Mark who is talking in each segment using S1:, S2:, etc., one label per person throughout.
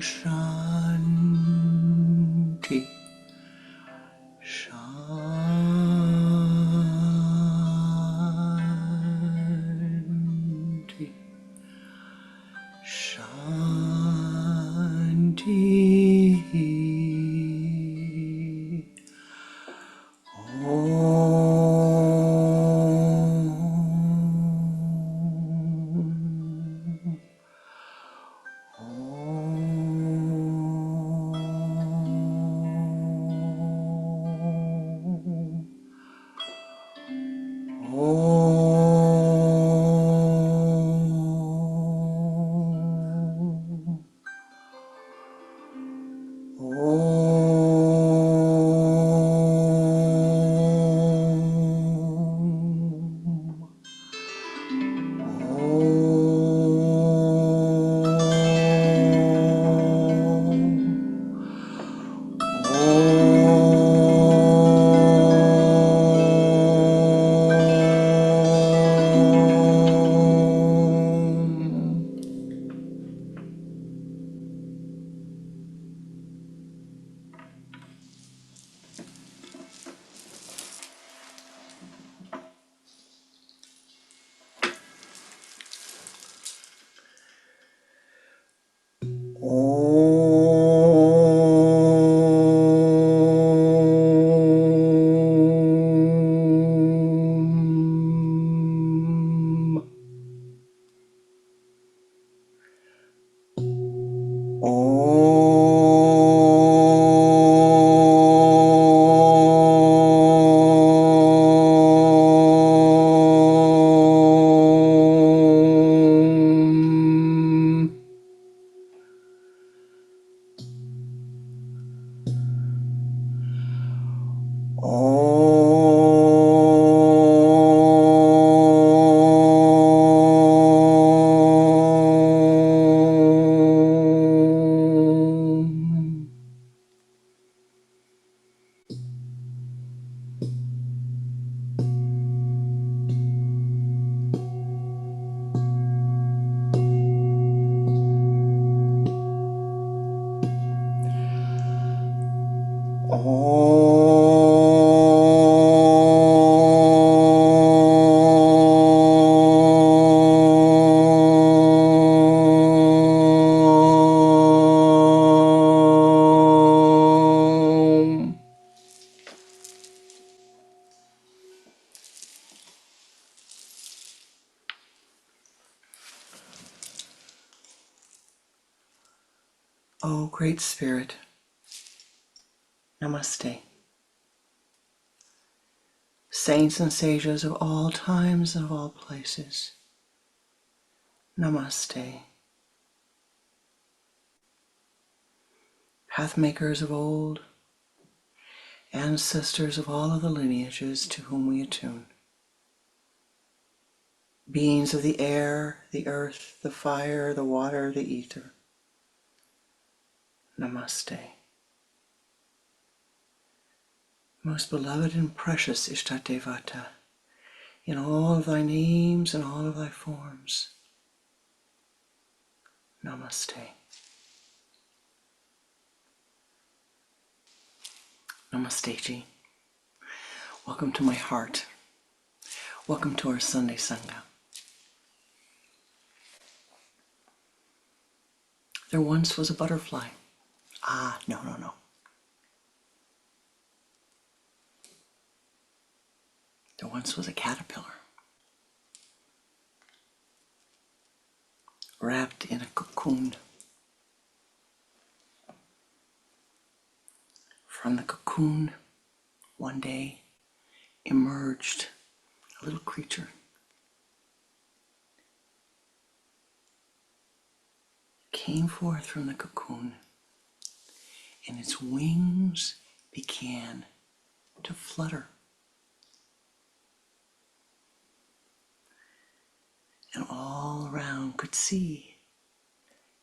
S1: Shanti, Shanti, Shanti. Oh, Great Spirit, Namaste. Saints and sages of all times and of all places, Namaste. Pathmakers of old, ancestors of all of the lineages to whom we attune, beings of the air, the earth, the fire, the water, the ether. Namaste. Most beloved and precious Ishtatevata, in all of thy names and all of thy forms. Namaste. Namaste Ji. Welcome to my heart. Welcome to our Sunday Sangha. There once was a butterfly. No. There once was a caterpillar, wrapped in a cocoon. From the cocoon, one day, emerged a little creature. Came forth from the cocoon, and its wings began to flutter. And all around could see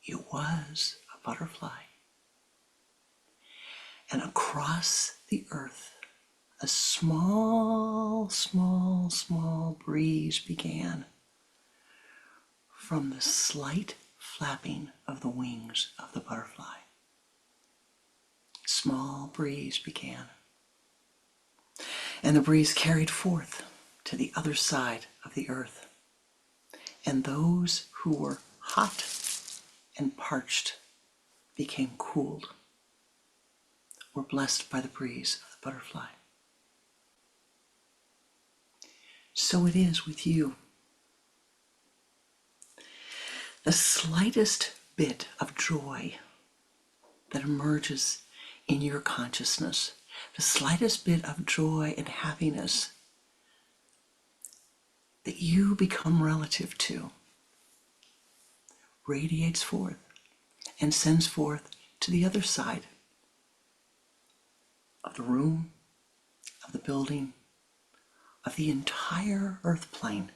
S1: it was a butterfly. And across the earth, a small breeze began from the slight flapping of the wings of the butterfly. Small breeze began. And the breeze carried forth to the other side of the earth. And those who were hot and parched became cooled, were blessed by the breeze of the butterfly. So it is with you. The slightest bit of joy that emerges in your consciousness, the slightest bit of joy and happiness that you become relative to, radiates forth and sends forth to the other side of the room, of the building, of the entire earth plane.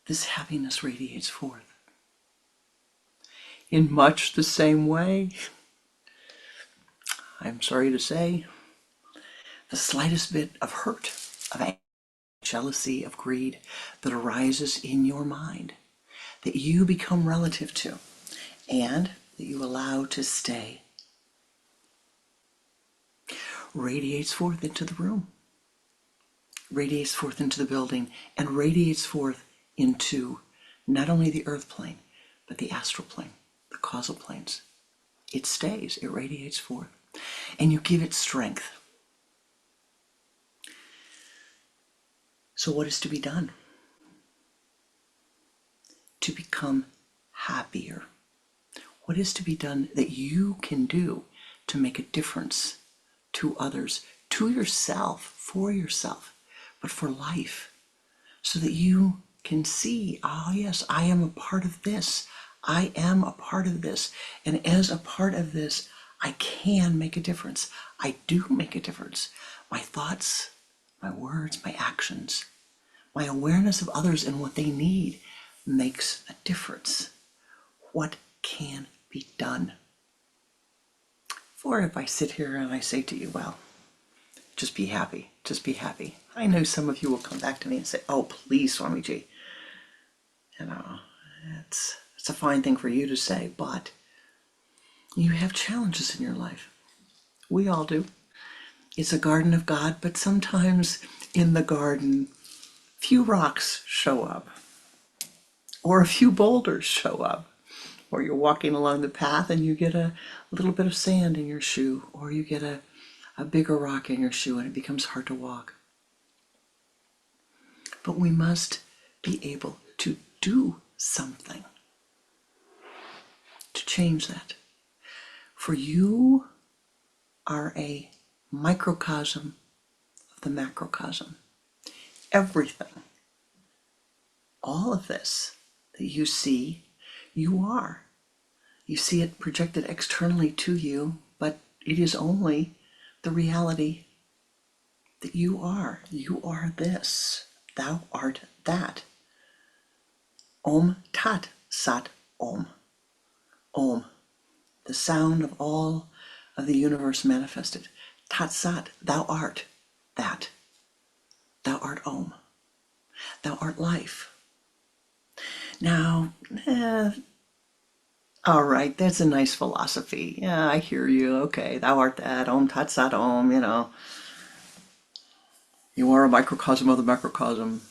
S1: This happiness radiates forth. In much the same way, I'm sorry to say, the slightest bit of hurt, of anger, jealousy, of greed that arises in your mind, that you become relative to, and that you allow to stay, radiates forth into the room, radiates forth into the building, and radiates forth into not only the earth plane, but the astral plane, the causal planes. It stays, it radiates forth, and you give it strength. So what is to be done? To become happier. What is to be done that you can do to make a difference to others, to yourself, for yourself, but for life, so that you can see, yes, I am a part of this. I am a part of this. And as a part of this, I can make a difference. I do make a difference. My thoughts, my words, my actions, my awareness of others and what they need makes a difference. What can be done? For if I sit here and I say to you, well, just be happy, just be happy. I know some of you will come back to me and say, oh, please, Swamiji. It's a fine thing for you to say, but you have challenges in your life. We all do. It's a garden of God, but sometimes in the garden, few rocks show up, or a few boulders show up, or you're walking along the path and you get a little bit of sand in your shoe, or you get a bigger rock in your shoe and it becomes hard to walk. But we must be able to do something to change that. For you are a microcosm of the macrocosm. Everything, all of this that you see, you are. You see it projected externally to you, but it is only the reality that you are. You are this. thou art that. Om Tat Sat Om. Om, the sound of all of the universe manifested. Tat Sat, thou art that. Thou art Om. Thou art life. Now, all right, that's a nice philosophy. Yeah, I hear you. Okay, thou art that. Om Tat Sat Om, you know. You are a microcosm of the macrocosm.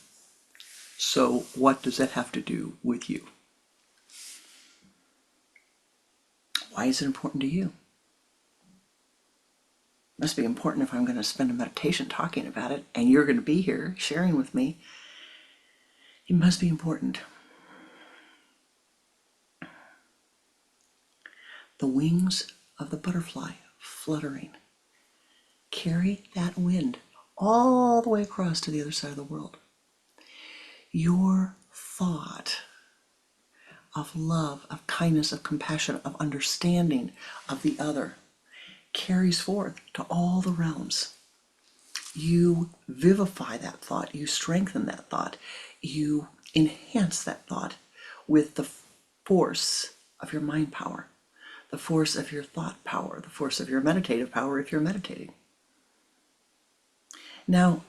S1: So what does that have to do with you? Why is it important to you? It must be important if I'm going to spend a meditation talking about it and you're going to be here sharing with me. It must be important. The wings of the butterfly fluttering carry that wind all the way across to the other side of the world. Your thought of love, of kindness, of compassion, of understanding of the other carries forth to all the realms. You vivify that thought, you strengthen that thought, you enhance that thought with the force of your mind power, the force of your thought power, the force of your meditative power if you're meditating. Now,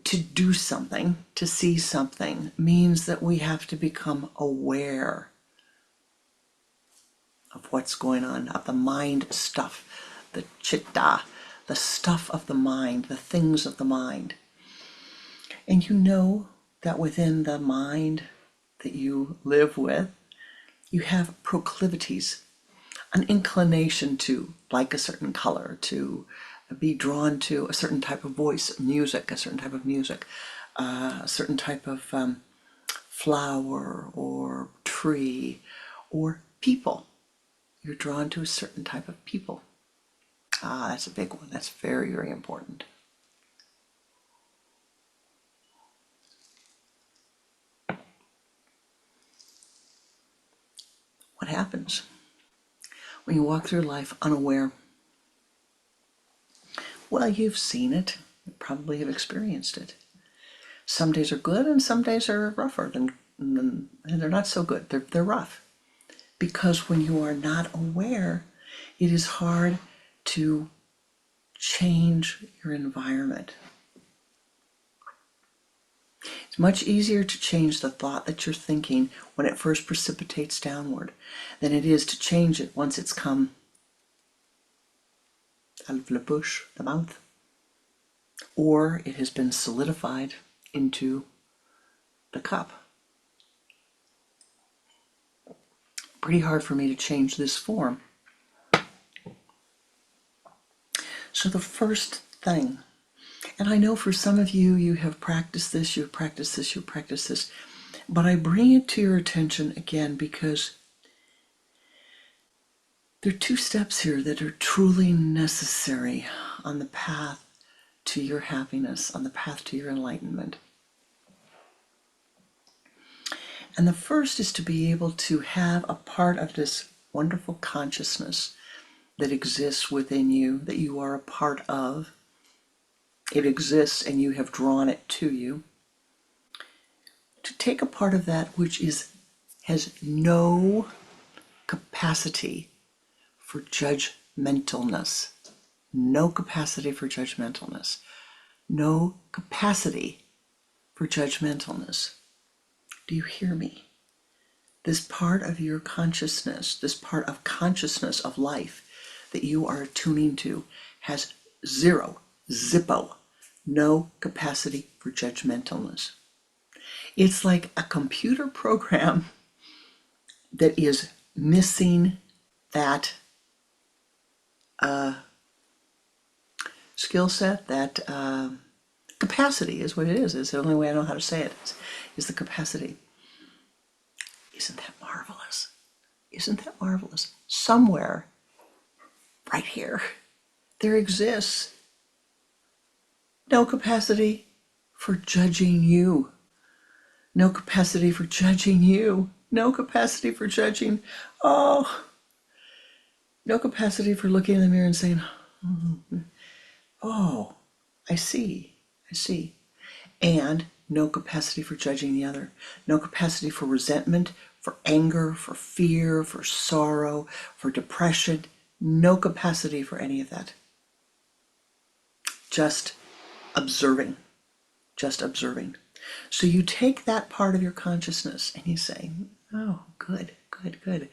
S1: to do something, to see something, means that we have to become aware of what's going on, of the mind stuff, the chitta, the stuff of the mind, the things of the mind. And you know that within the mind that you live with, you have proclivities, an inclination to like a certain color, to be drawn to a certain type of voice, music, a certain type of music, a certain type of flower or tree or people. You're drawn to a certain type of people. That's a big one. That's very, very important. What happens when you walk through life unaware? Well, you've seen it. You probably have experienced it. Some days are good and some days are rougher, and they're not so good. They're rough. Because when you are not aware, it is hard to change your environment. It's much easier to change the thought that you're thinking when it first precipitates downward than it is to change it once it's come out of the bush, the mouth, or it has been solidified into the cup. Pretty hard for me to change this form. So the first thing, and I know for some of you, you have practiced this, you've practiced this, you've practiced this, but I bring it to your attention again because there are two steps here that are truly necessary on the path to your happiness, on the path to your enlightenment. And the first is to be able to have a part of this wonderful consciousness that exists within you, that you are a part of. It exists and you have drawn it to you. To take a part of that which has no capacity for judgmentalness. No capacity for judgmentalness. No capacity for judgmentalness. Do you hear me? This part of your consciousness, this part of consciousness of life that you are tuning to has zero, zippo, no capacity for judgmentalness. It's like a computer program that is missing that skill set, that capacity is what it is. It's the only way I know how to say it, is the capacity. Isn't that marvelous? Isn't that marvelous? Somewhere, right here, there exists no capacity for judging you. No capacity for judging you. No capacity for judging. Oh, no capacity for looking in the mirror and saying, oh, I see. And no capacity for judging the other, no capacity for resentment, for anger, for fear, for sorrow, for depression, no capacity for any of that. Just observing, just observing. So you take that part of your consciousness and you say, oh, good, good, good.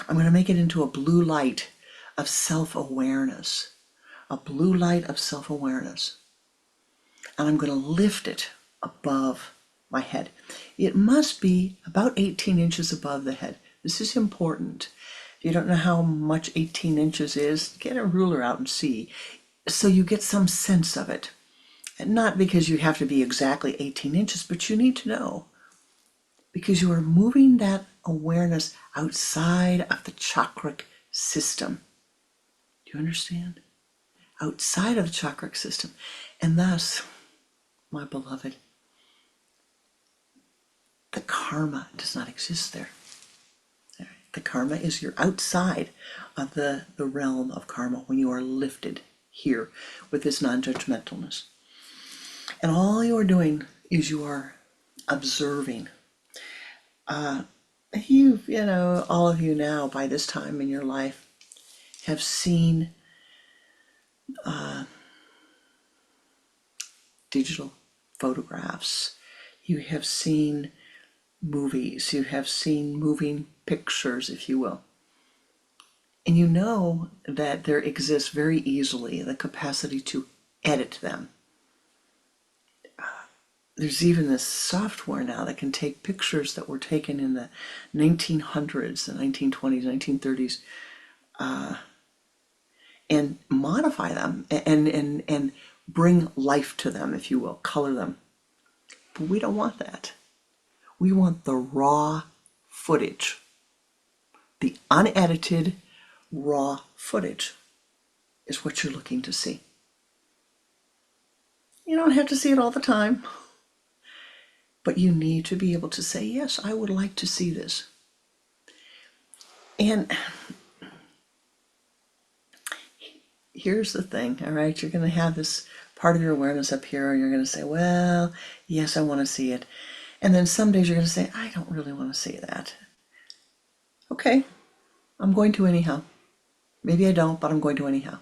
S1: I'm going to make it into a blue light of self-awareness, a blue light of self-awareness. And I'm going to lift it above my head. It must be about 18 inches above the head. This is important. If you don't know how much 18 inches is, get a ruler out and see, so you get some sense of it. And not because you have to be exactly 18 inches, but you need to know, because you are moving that awareness outside of the chakric system. Do you understand? Outside of the chakric system. And thus, my beloved, the karma does not exist there. The karma is you're outside of the realm of karma when you are lifted here with this non-judgmentalness. And all you are doing is you are observing. All of you now by this time in your life have seen digital photographs. You have seen movies. You have seen moving pictures, if you will. And you know that there exists very easily the capacity to edit them. There's even this software now that can take pictures that were taken in the 1900s, the 1920s, 1930s, and modify them and bring life to them, if you will, color them. But we don't want that. We want the raw footage, the unedited raw footage is what you're looking to see. You don't have to see it all the time. But you need to be able to say, yes, I would like to see this. And here's the thing, all right? You're going to have this part of your awareness up here, and you're going to say, well, yes, I want to see it. And then some days you're going to say, I don't really want to see that. Okay, I'm going to anyhow. Maybe I don't, but I'm going to anyhow.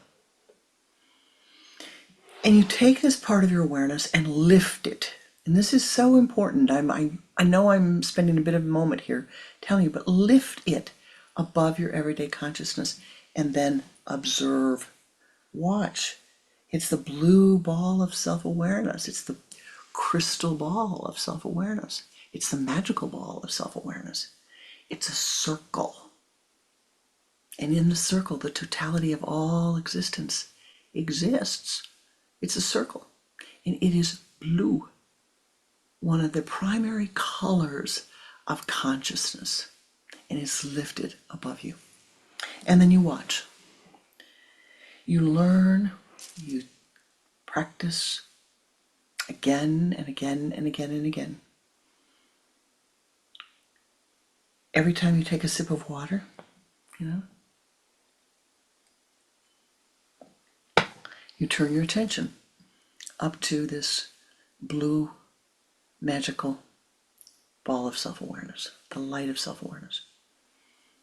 S1: And you take this part of your awareness and lift it. And this is so important. I know I'm spending a bit of a moment here telling you, but lift it above your everyday consciousness and then observe. Watch. It's the blue ball of self-awareness. It's the crystal ball of self-awareness. It's the magical ball of self-awareness. It's a circle. And in the circle, the totality of all existence exists. It's a circle. And it is blue. One of the primary colors of consciousness, and it's lifted above you. And then you watch. You learn, you practice again and again and again and again. Every time you take a sip of water, you turn your attention up to this blue magical ball of self-awareness, the light of self-awareness,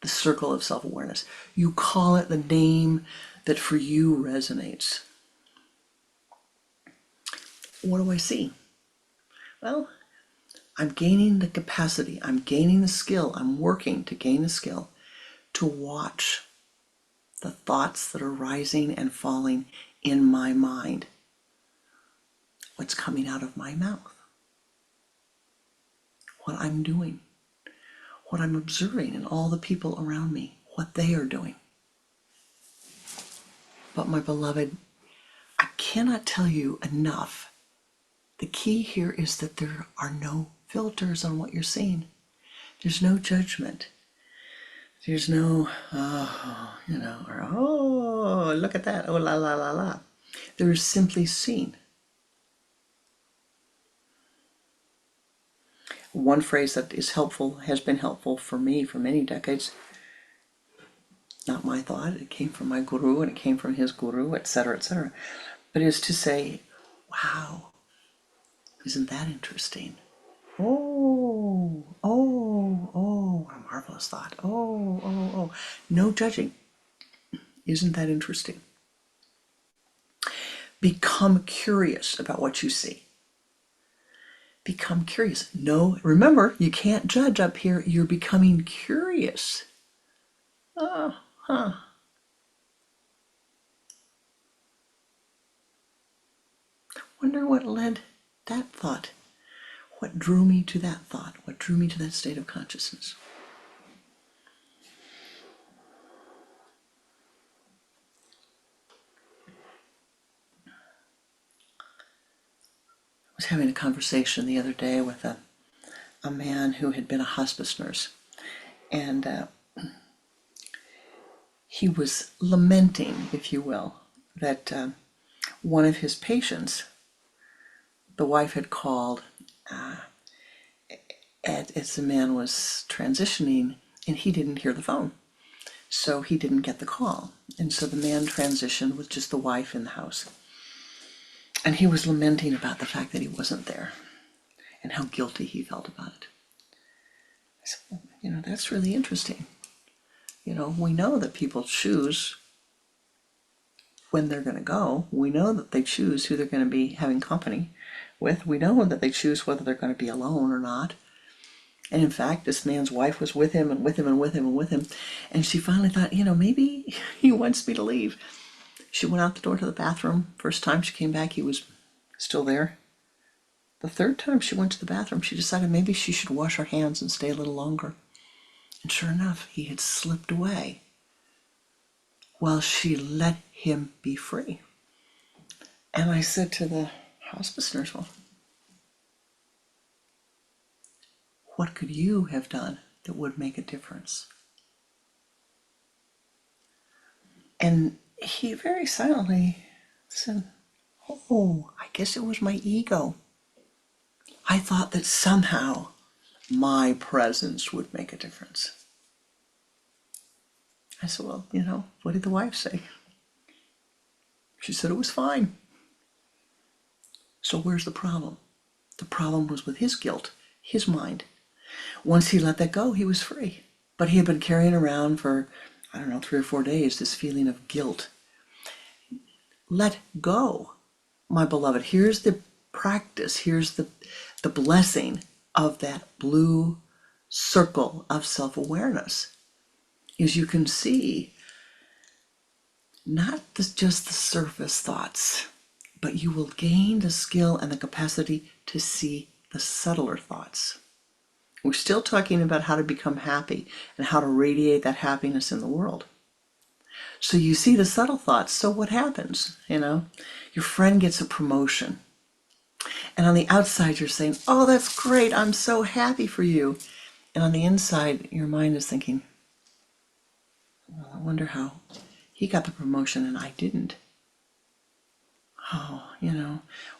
S1: the circle of self-awareness. You call it the name that for you resonates. What do I see? Well, I'm gaining the capacity, I'm gaining the skill, I'm working to gain the skill to watch the thoughts that are rising and falling in my mind. What's coming out of my mouth. What I'm doing, what I'm observing in all the people around me, what they are doing. But my beloved, I cannot tell you enough. The key here is that there are no filters on what you're seeing. There's no judgment. There's no, or, oh, look at that, oh, la, la, la, la. There is simply seen. One phrase that is helpful, has been helpful for me for many decades, not my thought, it came from my guru and it came from his guru, etc., but is to say, wow, isn't that interesting? what a marvelous thought. Oh. No judging. Isn't that interesting? Become curious about what you see. Become curious. No, remember, you can't judge up here. You're becoming curious. Wonder what led that thought. What drew me to that thought? What drew me to that state of consciousness? I was having a conversation the other day with a man who had been a hospice nurse, and he was lamenting, if you will, that one of his patients, the wife had called as the man was transitioning, and he didn't hear the phone. So he didn't get the call. And so the man transitioned with just the wife in the house. And he was lamenting about the fact that he wasn't there and how guilty he felt about it. I said, well, that's really interesting. We know that people choose when they're going to go. We know that they choose who they're going to be having company with. We know that they choose whether they're going to be alone or not. And in fact, this man's wife was with him and with him and with him and with him. And she finally thought, maybe he wants me to leave. She went out the door to the bathroom. First time she came back, he was still there. The third time she went to the bathroom, she decided maybe she should wash her hands and stay a little longer. And sure enough, he had slipped away while she let him be free. And I said to the hospice nurse, well, what could you have done that would make a difference? And he very silently said, I guess it was my ego. I thought that somehow my presence would make a difference. I said, well, what did the wife say? She said it was fine. So where's the problem? The problem was with his guilt, his mind. Once he let that go, he was free. But he had been carrying around for, 3 or 4 days, this feeling of guilt. Let go, my beloved. Here's the practice. Here's the blessing of that blue circle of self-awareness. Is you can see not just the surface thoughts, but you will gain the skill and the capacity to see the subtler thoughts. We're still talking about how to become happy and how to radiate that happiness in the world. So you see the subtle thoughts. So what happens? Your friend gets a promotion. And on the outside, you're saying, oh, that's great. I'm so happy for you. And on the inside, your mind is thinking, well, I wonder how he got the promotion and I didn't. Oh,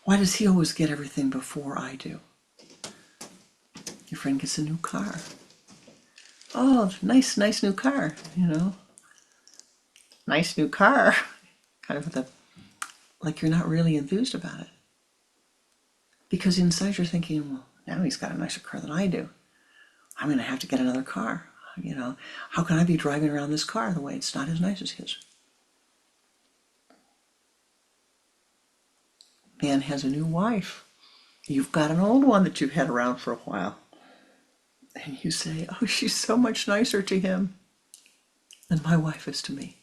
S1: why does he always get everything before I do? Your friend gets a new car. Oh, nice new car, Nice new car. Kind of like you're not really enthused about it. Because inside you're thinking, well, now he's got a nicer car than I do. I'm going to have to get another car. How can I be driving around this car the way it's not as nice as his? Man has a new wife. You've got an old one that you've had around for a while. And you say, oh, she's so much nicer to him than my wife is to me.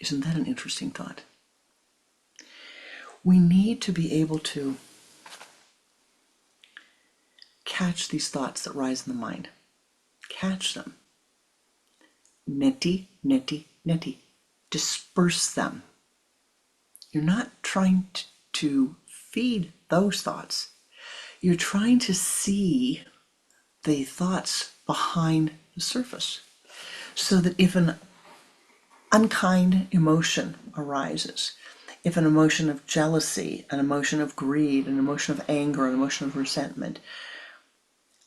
S1: Isn't that an interesting thought? We need to be able to catch these thoughts that rise in the mind. Catch them. Neti. Disperse them. You're not trying to feed those thoughts. You're trying to see the thoughts behind the surface. So that if an unkind emotion arises, if an emotion of jealousy, an emotion of greed, an emotion of anger, an emotion of resentment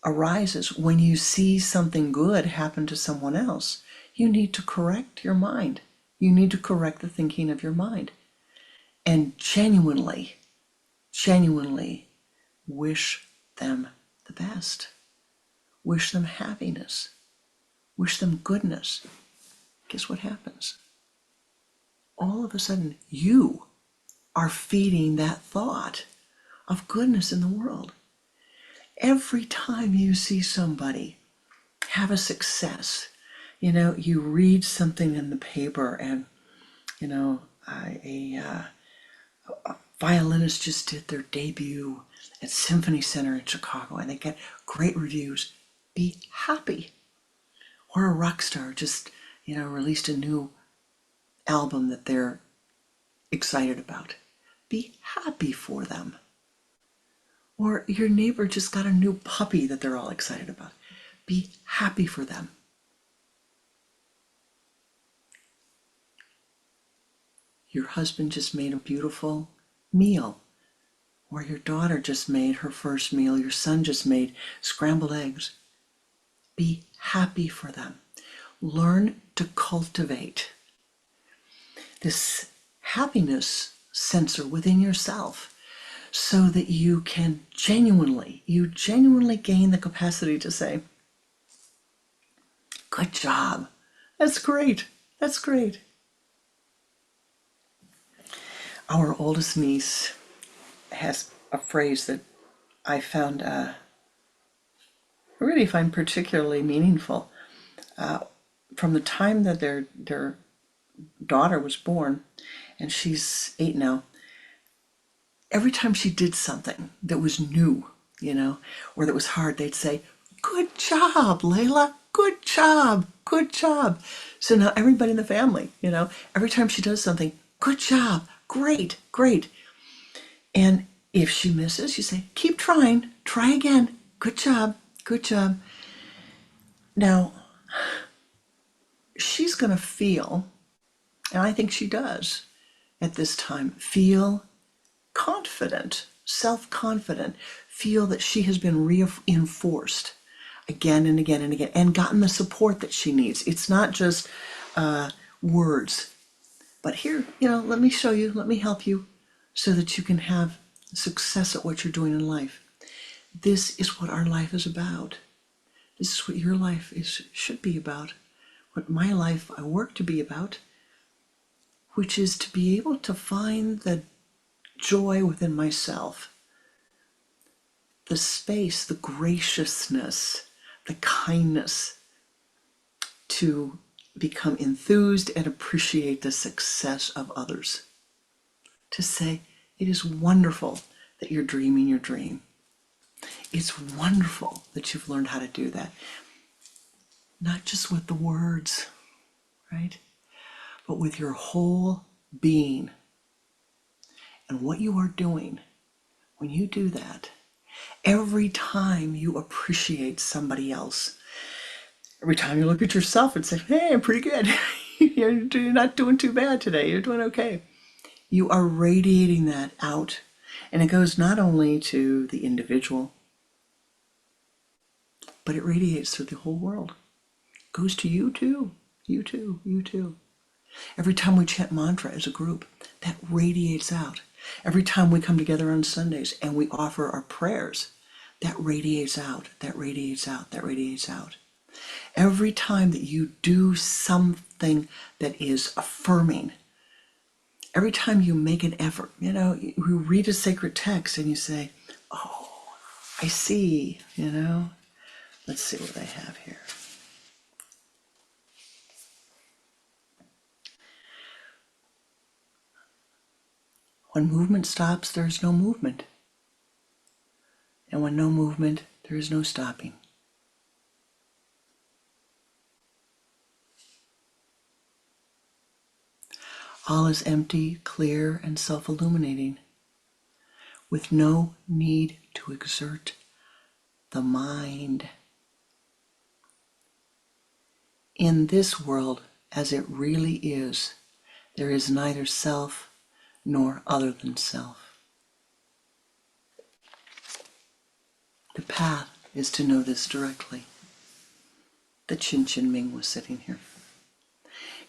S1: arises, when you see something good happen to someone else, you need to correct your mind. You need to correct the thinking of your mind. And genuinely genuinely wish them the best, wish them happiness, wish them goodness, guess what happens? All of a sudden, you are feeding that thought of goodness in the world. Every time you see somebody have a success, you read something in the paper and, a violinist just did their debut at Symphony Center in Chicago and they get great reviews. Be happy. Or a rock star just, released a new album that they're excited about. Be happy for them. Or your neighbor just got a new puppy that they're all excited about. Be happy for them. Your husband just made a beautiful meal. Or your daughter just made her first meal. Your son just made scrambled eggs. Be happy for them. Learn to cultivate this happiness sensor within yourself so that you can genuinely gain the capacity to say, good job. That's great. That's great. Our oldest niece has a phrase that I found really find particularly meaningful. From the time that their daughter was born, and she's 8 now, every time she did something that was new, or that was hard, they'd say, good job, Layla, good job, good job. So now everybody in the family, every time she does something, good job, great, great. And if she misses, you say, keep trying, try again, good job, good job. Now, she's going to feel, and I think she does at this time, feel confident, self-confident, feel that she has been reinforced again and again and again and gotten the support that she needs. It's not just words, but here, let me show you, let me help you so that you can have success at what you're doing in life. This is what our life is about. This is what your life should be about. What my life, I work to be about, which is to be able to find the joy within myself, the space, the graciousness, the kindness to become enthused and appreciate the success of others. To say, it is wonderful that you're dreaming your dream. It's wonderful that you've learned how to do that. Not just with the words, right? But with your whole being. And what you are doing when you do that, every time you appreciate somebody else, every time you look at yourself and say, hey, I'm pretty good. You're not doing too bad today. You're doing okay. You are radiating that out. And it goes not only to the individual, but it radiates through the whole world. It goes to you too. You too. You too. Every time we chant mantra as a group, that radiates out. Every time we come together on Sundays and we offer our prayers, that radiates out, that radiates out, that radiates out. Every time that you do something that is affirming, every time you make an effort, you read a sacred text and you say, oh, I see, Let's see what I have here. When movement stops, there is no movement. And when no movement, there is no stopping. All is empty, clear, and self-illuminating, with no need to exert the mind. In this world, as it really is, there is neither self nor other than self. The path is to know this directly. The Chin Chin Ming was sitting here.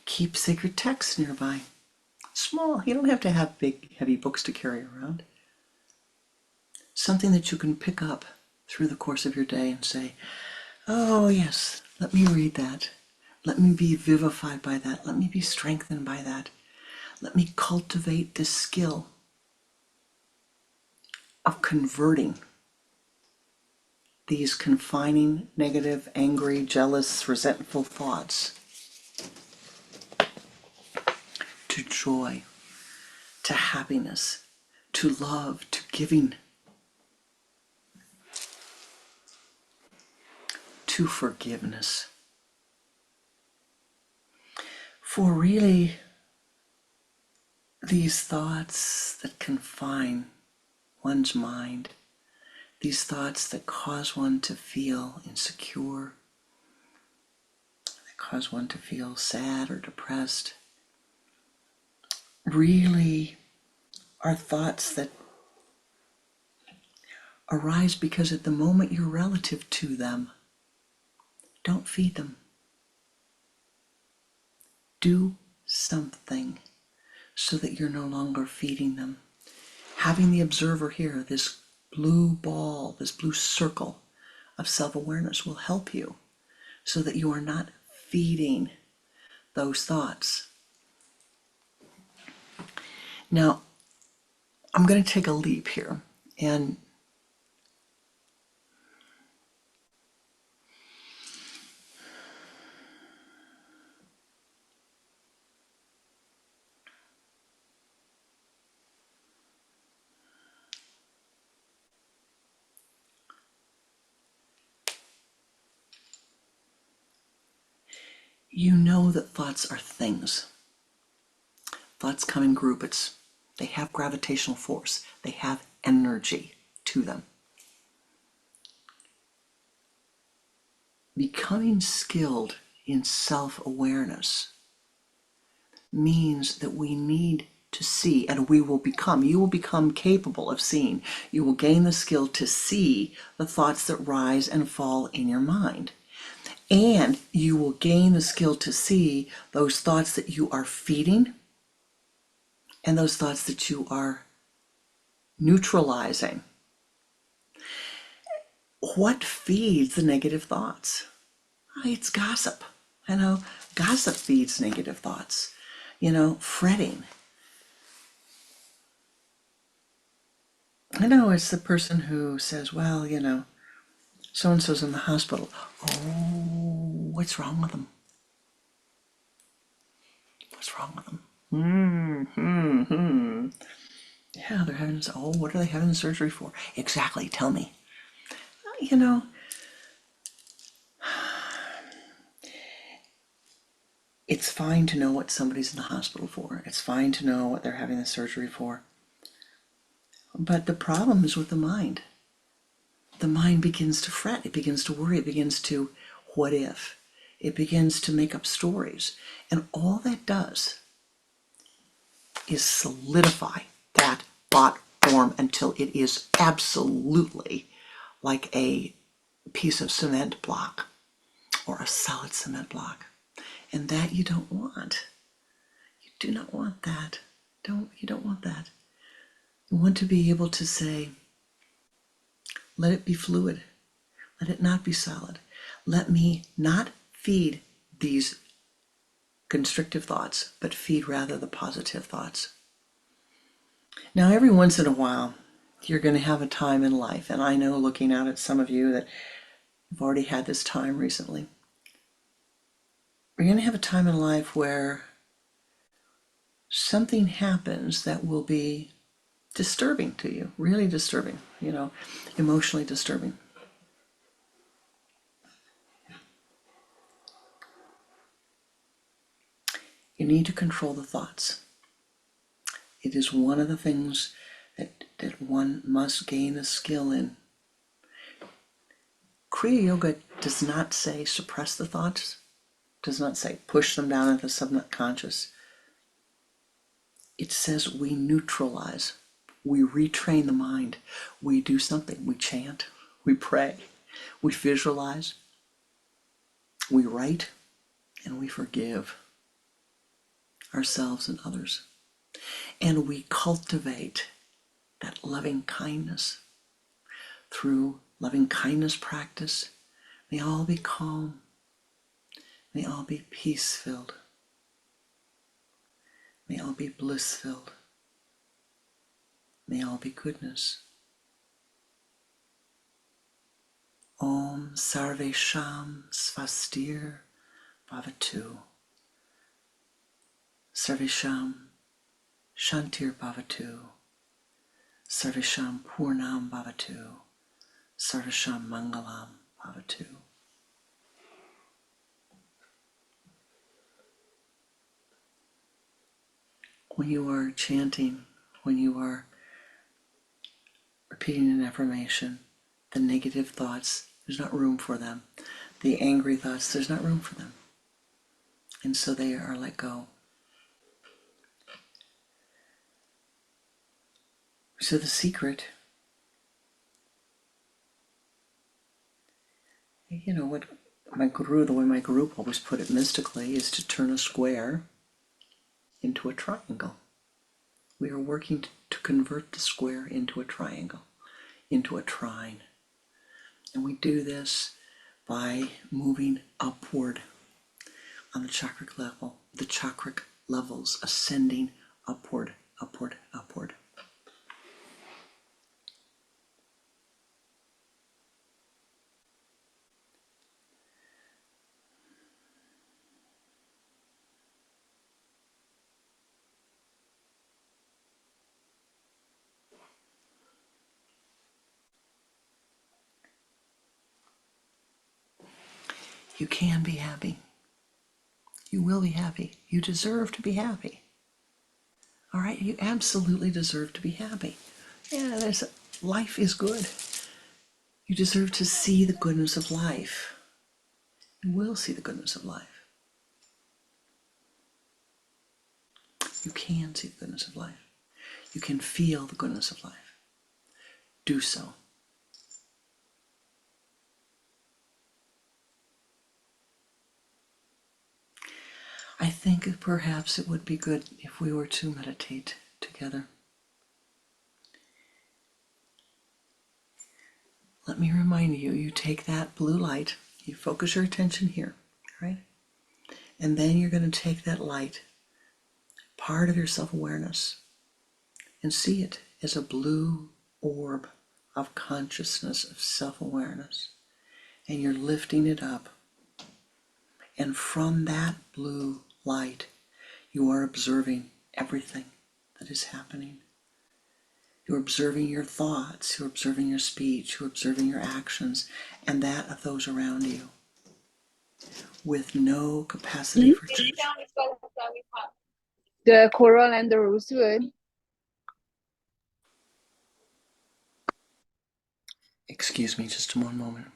S1: Keep sacred texts nearby. Small, you don't have to have big, heavy books to carry around. something that you can pick up through the course of your day and say, oh yes, let me read that. Let me be vivified by that. Let me be strengthened by that. Let me cultivate this skill of converting these confining, negative, angry, jealous, resentful thoughts to joy, to happiness, to love, to giving, to forgiveness. For really, these thoughts that confine one's mind, these thoughts that cause one to feel insecure, that cause one to feel sad or depressed, really are thoughts that arise because at the moment you're relative to them. Don't feed them. Do something so that you're no longer feeding them. Having the observer here, this blue ball, this blue circle of self-awareness will help you so that you are not feeding those thoughts. Now, I'm going to take a leap here, and you know that thoughts are things. Thoughts come in groups. They have gravitational force. They have energy to them. Becoming skilled in self-awareness means that we need to see, and you will become capable of seeing. You will gain the skill to see the thoughts that rise and fall in your mind. And you will gain the skill to see those thoughts that you are feeding and those thoughts that you are neutralizing. What feeds the negative thoughts? It's gossip. I know gossip feeds negative thoughts. Fretting. I know it's the person who says, well, so-and-so's in the hospital. Oh, what's wrong with them? What's wrong with them? Yeah, they're having, what are they having surgery for? Exactly, tell me. It's fine to know what somebody's in the hospital for. It's fine to know what they're having the surgery for. But the problem is with the mind. The mind begins to fret, it begins to worry, it begins to what if. It begins to make up stories. And all that does is solidify that thought form until it is absolutely like a piece of cement block or a solid cement block. And that you don't want. You do not want that. You don't want that. You want to be able to say, let it be fluid. Let it not be solid. Let me not feed these constrictive thoughts, but feed rather the positive thoughts. Now, every once in a while, you're going to have a time in life, and I know looking out at some of you that have already had this time recently. You're going to have a time in life where something happens that will be disturbing to you, really disturbing, emotionally disturbing. You need to control the thoughts. It is one of the things that one must gain a skill in. Kriya Yoga does not say suppress the thoughts, does not say push them down into the subconscious. It says we neutralize, we retrain the mind, we do something, we chant, we pray, we visualize, we write, and we forgive ourselves and others. And we cultivate that loving kindness through loving kindness practice, may all be calm. May all be peace-filled. May all be bliss-filled. May all be goodness. Om Sarvesham Svastir Bhavatu. Sarvesham Shantir Bhavatu. Sarvesham Purnam Bhavatu. Sarvesham Mangalam Bhavatu. When you are chanting, when you are repeating an affirmation, the negative thoughts, there's not room for them. The angry thoughts, there's not room for them. And so they are let go. So the secret, what my guru, the way my guru always put it mystically, is to turn a square into a triangle. We are working to convert the square into a triangle, into a trine. And we do this by moving upward on the chakric level, the chakric levels, ascending upward, upward, upward. You can be happy. You will be happy. You deserve to be happy. All right? You absolutely deserve to be happy. Yeah, life is good. You deserve to see the goodness of life. You will see the goodness of life. You can see the goodness of life. You can feel the goodness of life. Do so. I think perhaps it would be good if we were to meditate together. Let me remind you, you take that blue light, you focus your attention here, right? And then you're going to take that light, part of your self-awareness, and see it as a blue orb of consciousness, of self-awareness. And you're lifting it up. And from that blue light, you are observing everything that is happening. You're observing your thoughts, you're observing your speech, you're observing your actions, and that of those around you, with no capacity for judgment.
S2: The coral and the rosewood.
S1: Excuse me just one moment.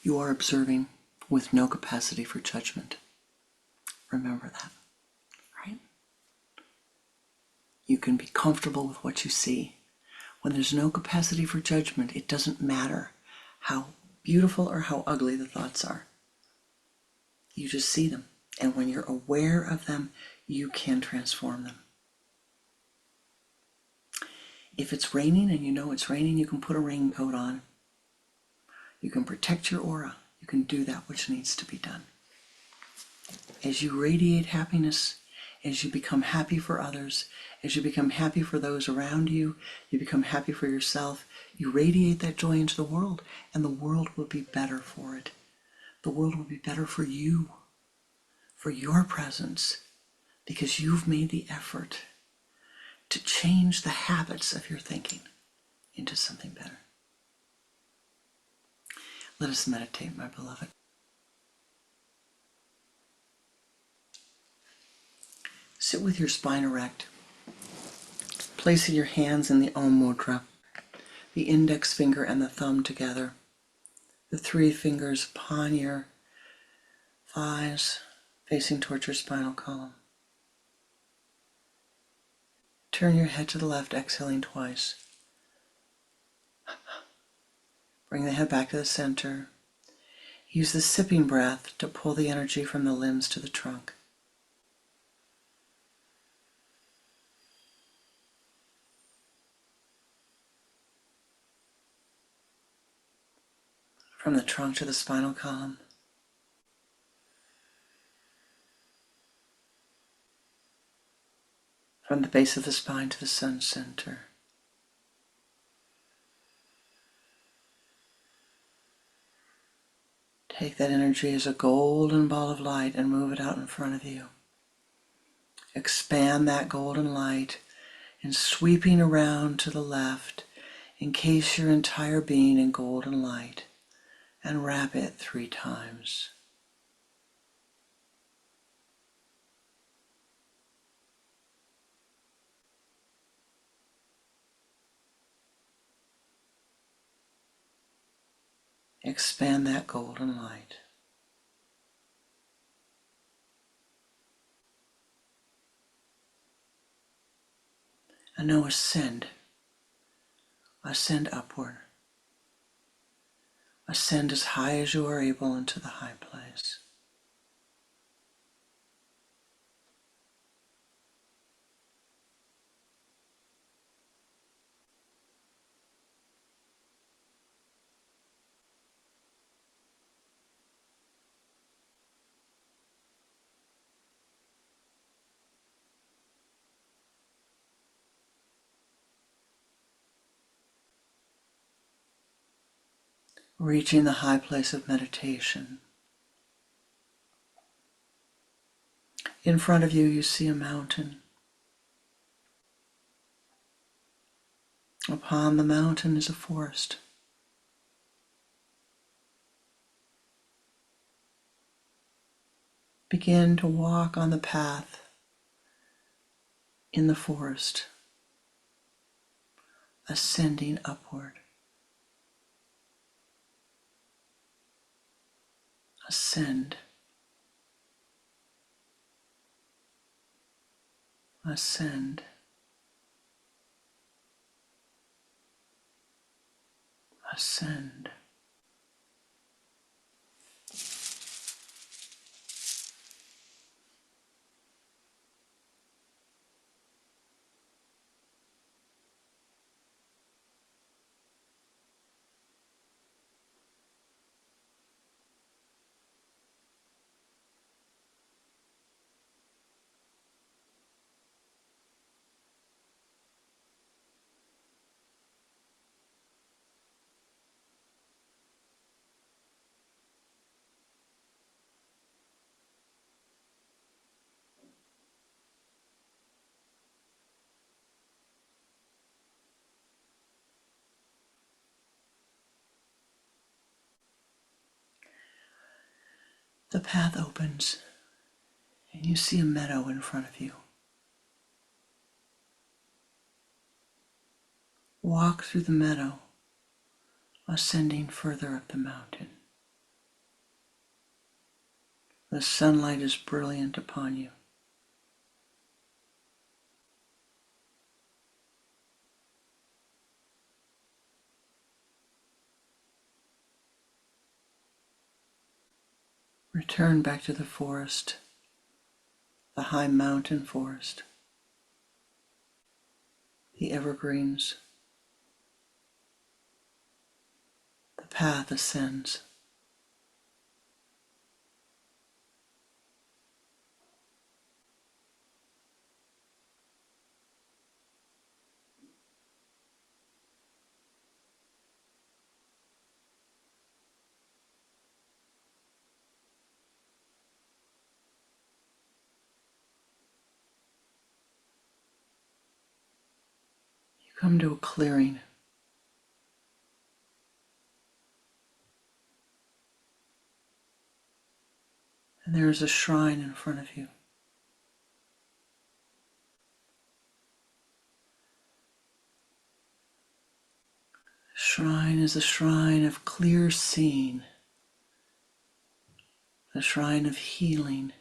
S1: You are observing with no capacity for judgment. Remember that, right? You can be comfortable with what you see. When there's no capacity for judgment, it doesn't matter how beautiful or how ugly the thoughts are. You just see them. And when you're aware of them, you can transform them. If it's raining and you know it's raining, you can put a raincoat on. You can protect your aura. You can do that which needs to be done. As you radiate happiness, as you become happy for others, as you become happy for those around you, you become happy for yourself, you radiate that joy into the world, and the world will be better for it. The world will be better for you, for your presence, because you've made the effort to change the habits of your thinking into something better. Let us meditate, my beloved. Sit with your spine erect, placing your hands in the Om Mudra, the index finger and the thumb together, the three fingers upon your thighs, facing towards your spinal column. Turn your head to the left, exhaling twice. Bring the head back to the center, Use the sipping breath to pull the energy from the limbs to the trunk. From the trunk to the spinal column. From the base of the spine to the sun center. Take that energy as a golden ball of light and move it out in front of you. Expand that golden light and sweeping around to the left, encase your entire being in golden light and wrap it 3 times. Expand that golden light. And now ascend. Ascend upward. Ascend as high as you are able into the high place. Reaching the high place of meditation. In front of you, you see a mountain. Upon the mountain is a forest. Begin to walk on the path in the forest, ascending upward. Ascend. Ascend. Ascend. The path opens and you see a meadow in front of you. Walk through the meadow, ascending further up the mountain. The sunlight is brilliant upon you. Return back to the forest, the high mountain forest, the evergreens. The path ascends. You come to a clearing. And there is a shrine in front of you. The shrine is a shrine of clear seeing, a shrine of healing.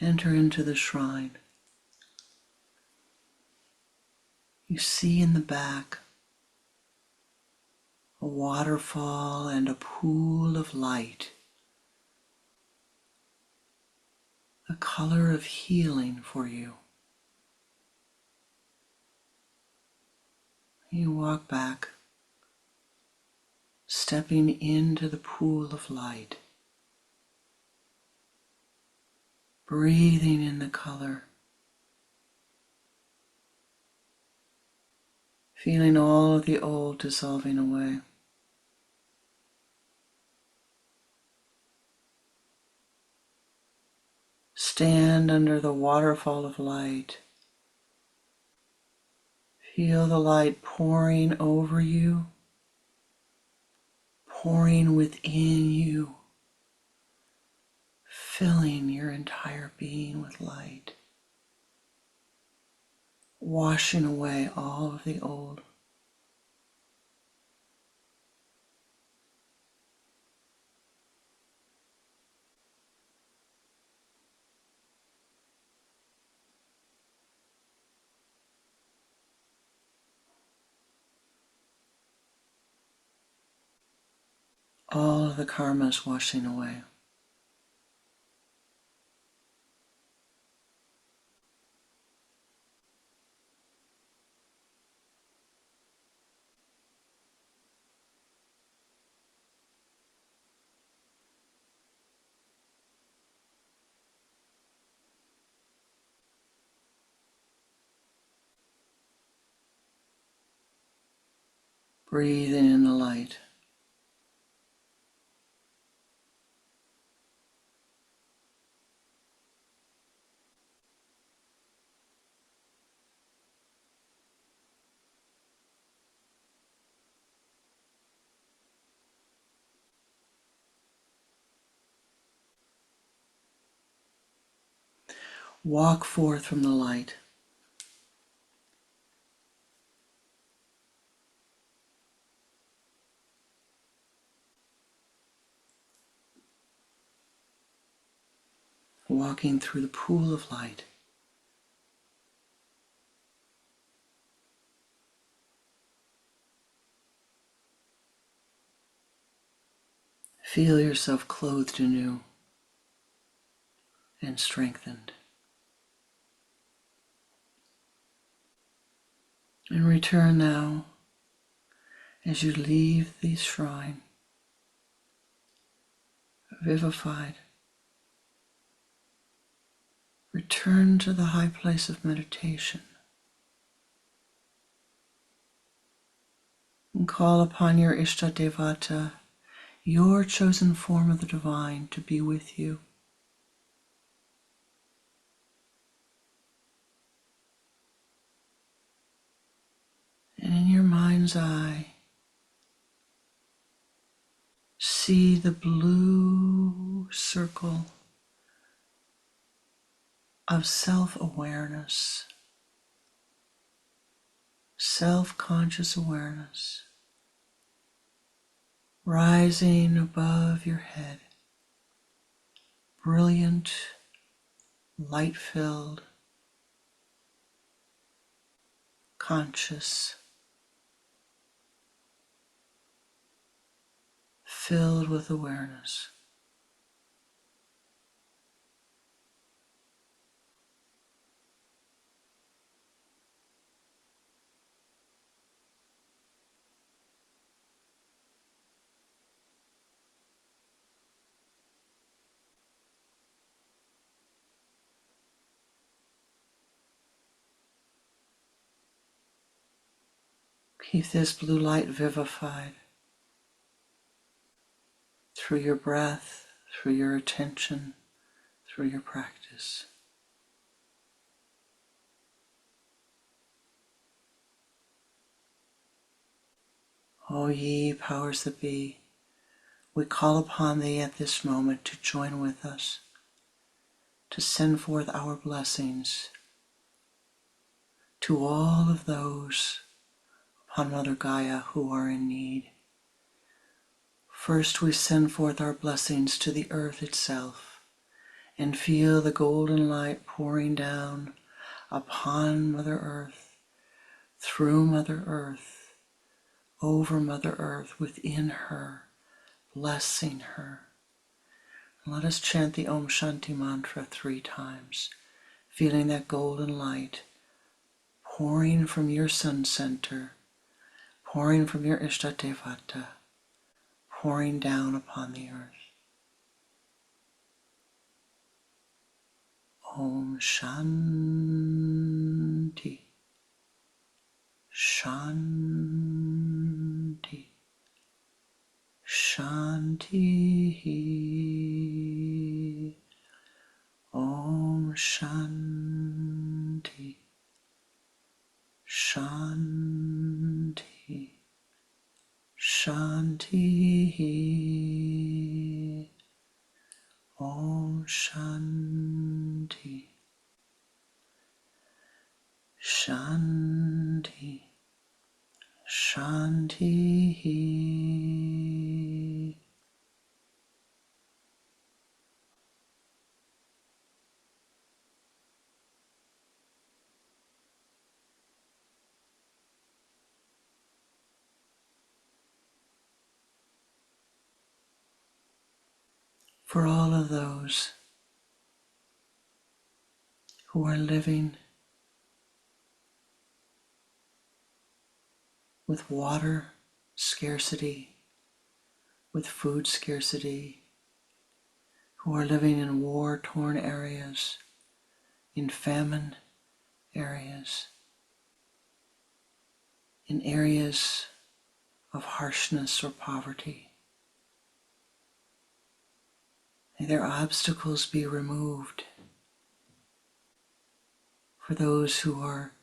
S1: Enter into the shrine. You see in the back a waterfall and a pool of light, the color of healing for you. You walk back, stepping into the pool of light, breathing in the color, feeling all of the old dissolving away. Stand under the waterfall of light. Feel the light pouring over you, pouring within you, filling your entire being with light, washing away all of the old. All of the karmas washing away. Breathing in the light. Walk forth from the light. Walking through the pool of light. Feel yourself clothed anew and strengthened. And return now as you leave the shrine, vivified. Return to the high place of meditation and call upon your Ishtadevata, your chosen form of the divine, to be with you. And in your mind's eye, see the blue circle of self-awareness, self-conscious awareness, rising above your head, brilliant, light-filled, conscious, filled with awareness. Keep this blue light vivified through your breath, through your attention, through your practice. O ye powers that be, we call upon thee at this moment to join with us, to send forth our blessings to all of those upon Mother Gaia who are in need. First, we send forth our blessings to the earth itself and feel the golden light pouring down upon Mother Earth, through Mother Earth, over Mother Earth, within her, blessing her. And let us chant the Om Shanti mantra 3 times, feeling that golden light pouring from your sun center, pouring from your Ishtadevata, pouring down upon the earth. Om Shanti, Shanti, Shanti. Om Shanti, Shanti, Shanti. Om Shanti, Shanti, Shanti. For all of those who are living with water scarcity, with food scarcity, who are living in war-torn areas, in famine areas, in areas of harshness or poverty. May their obstacles be removed. For those who are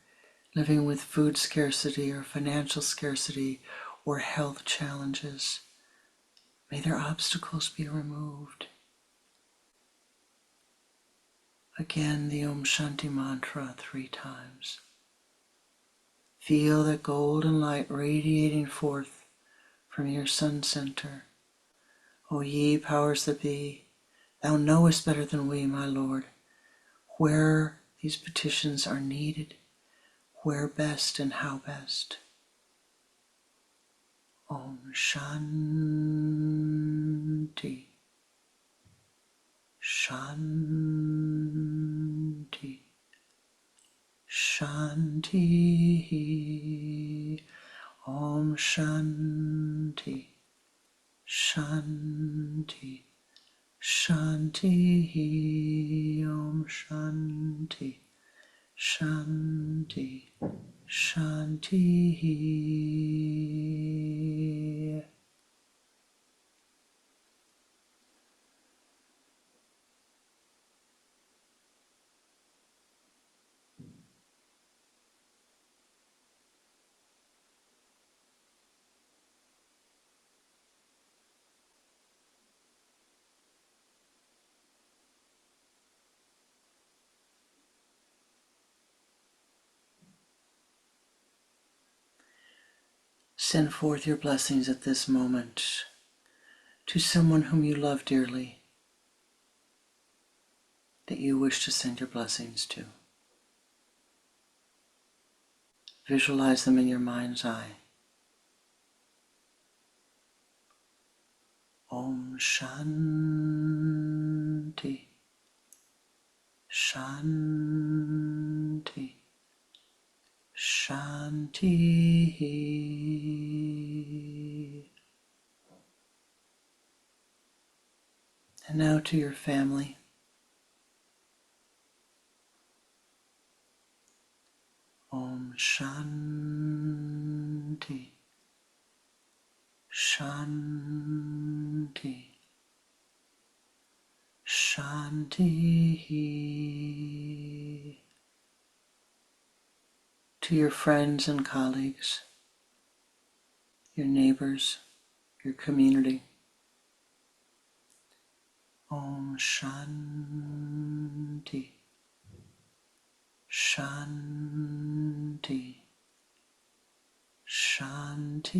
S1: living with food scarcity or financial scarcity or health challenges, may their obstacles be removed. Again, the Om Shanti mantra 3 times. Feel that golden light radiating forth from your sun center. O ye powers that be, thou knowest better than we, my Lord, where these petitions are needed, where best and how best. Om Shanti, Shanti, Shanti. Om Shanti, Shanti, Shanti. Om Shanti, Shanti, Shanti. Send forth your blessings at this moment to someone whom you love dearly, that you wish to send your blessings to. Visualize them in your mind's eye. Om Shanti, Shanti, Shanti. And now to your family. Om Shanti, Shanti, Shanti. To your friends and colleagues, your neighbors, your community. Om Shanti, Shanti, Shanti.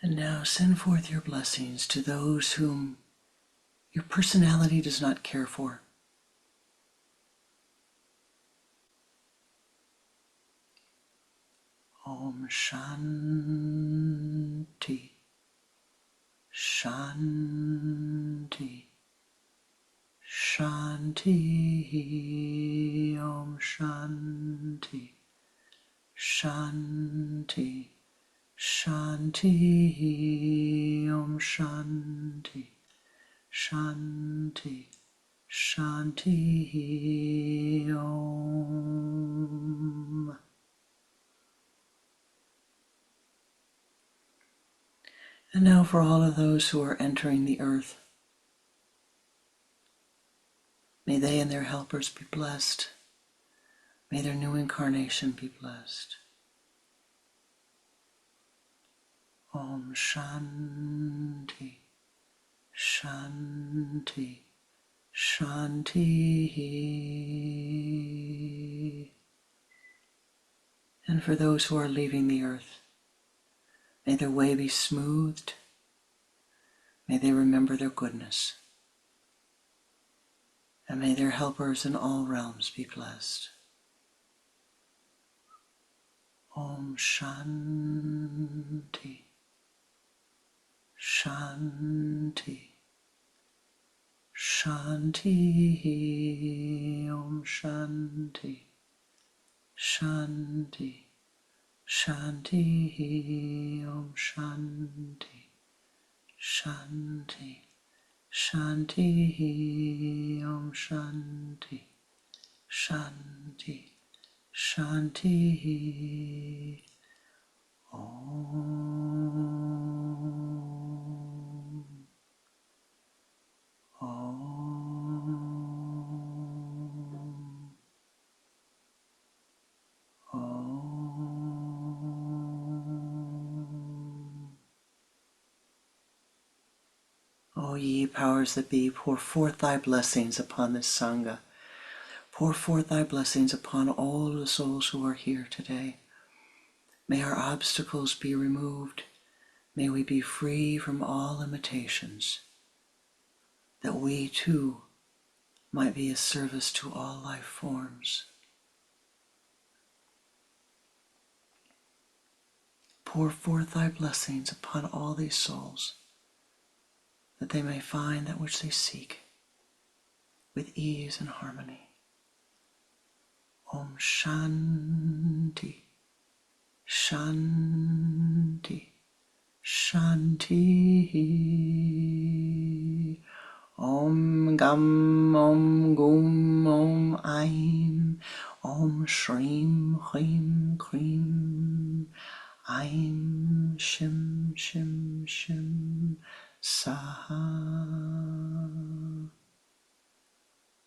S1: And now send forth your blessings to those whom your personality does not care for. Om Shanti, Shanti, Shanti, Om Shanti, Shanti, Shanti, Om Shanti, Shanti, Shanti, Om. And now for all of those who are entering the earth, may they and their helpers be blessed. May their new incarnation be blessed. Om Shanti, Shanti, Shanti. And for those who are leaving the earth, may their way be smoothed. May they remember their goodness. And may their helpers in all realms be blessed. Om Shanti, Shanti, Shanti, Om Shanti, Shanti, Shanti, Om Shanti, Shanti, Shanti, Om Shanti, Shanti, Shanti, Om, Om, Om. O ye powers that be, pour forth thy blessings upon this Sangha. Pour forth thy blessings upon all the souls who are here today. May our obstacles be removed. May we be free from all limitations, that we too might be a service to all life forms. Pour forth thy blessings upon all these souls, that they may find that which they seek with ease and harmony. Om Shanti, Shanti, Shanti. Om Gam, Om Gum, Om Aim, Om Shrim, Hrim, Krim, Aim, Shim, Shim, Shim, Saha.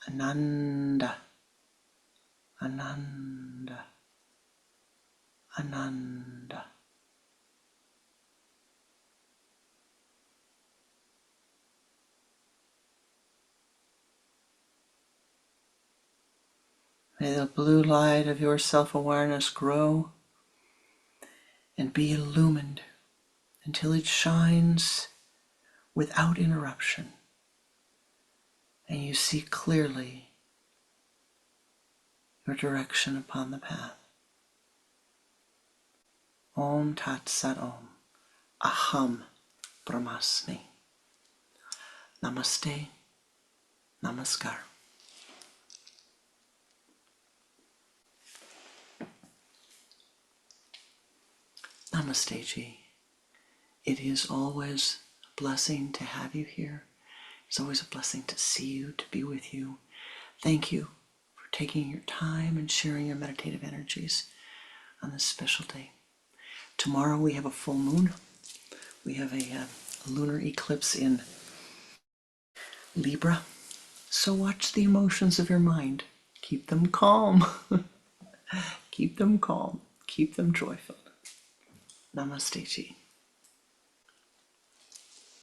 S1: Ananda, Ananda, Ananda. May the blue light of your self-awareness grow and be illumined until it shines without interruption, and you see clearly your direction upon the path. Om Tat Sat Om. Aham Brahmasmi. Namaste. Namaskar. Namaste, Ji. It is always a blessing to have you here. It's always a blessing to see you, to be with you. Thank you for taking your time and sharing your meditative energies on this special day. Tomorrow we have a full moon. We have a lunar eclipse in Libra. So watch the emotions of your mind. Keep them calm. Keep them calm. Keep them joyful. Namaste, Ji.